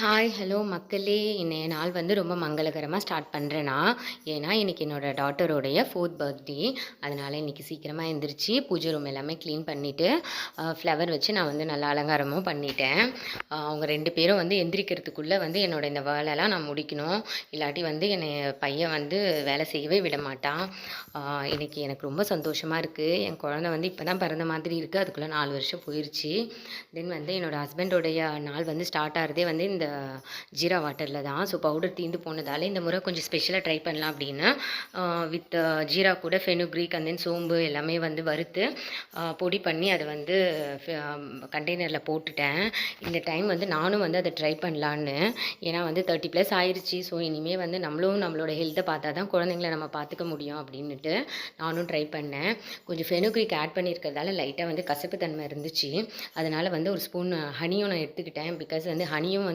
Hi, hello மக்களே! இன்னைய நாள் வந்து ரொம்ப மங்களகரமா ஸ்டார்ட் பண்றேன் நான். ஏன்னா, இன்னைக்கு என்னோட டாட்டருடைய 4த் பர்த்டே. அதனால இன்னைக்கு சீக்கிரமா எந்திரிச்சு, பூஜை ரூம் எல்லாமே கிளீன் பண்ணிட்டு, ஃப்ளவர் வச்சு நான் வந்து நல்லா அலங்காரமும் பண்ணிட்டேன். அவங்க 2 பேரும் வந்து எந்திரிக்கிறதுக்குள்ள வந்து என்னோட இந்த வேலைலாம் நான் முடிக்கணும். இல்லாட்டி வந்து என்னைய பையன் வந்து வேலை செய்யவே விட மாட்டான். இன்னைக்கு எனக்கு ரொம்ப சந்தோஷமா இருக்கு. என் குழந்தை வந்து இப்ப தான் பிறந்த மாதிரி இருக்கு. அதுக்குள்ள 4 வருஷம் போயிருச்சு. தென் வந்து என்னோட ஹஸ்பண்டோடைய நாள் வந்து ஸ்டார்ட் ஆகுறதே வந்து இந்த ஜீரா வாட்டரில் தான். ஸோ பவுடர் தீர்ந்து போனதால இந்த முறை கொஞ்சம் ஸ்பெஷலாக ட்ரை பண்ணலாம் அப்படின்னு வித் ஜீரா கூட ஃபெனுக்ரீக் அண்ட் தென் சோம்பு எல்லாமே வந்து வறுத்து பொடி பண்ணி அதை வந்து கண்டெய்னரில் போட்டுட்டேன். இந்த டைம் வந்து நானும் வந்து அதை ட்ரை பண்ணலான்னு. ஏன்னா வந்து 30+ ஆயிடுச்சு. ஸோ இனிமேல் வந்து நம்மளோட ஹெல்த்தை பார்த்தா தான் குழந்தைங்கள நம்ம பார்த்துக்க முடியும் அப்படின்னுட்டு நானும் ட்ரை பண்ணேன். கொஞ்சம் ஃபெனுக்ரீக் ஆட் பண்ணியிருக்கிறதால லைட்டாக வந்து கசப்பு தன்மை இருந்துச்சு. அதனால் வந்து ஒரு ஸ்பூன் ஹனியும் நான் எடுத்துக்கிட்டேன். பிகாஸ் வந்து ஹனியும் வந்து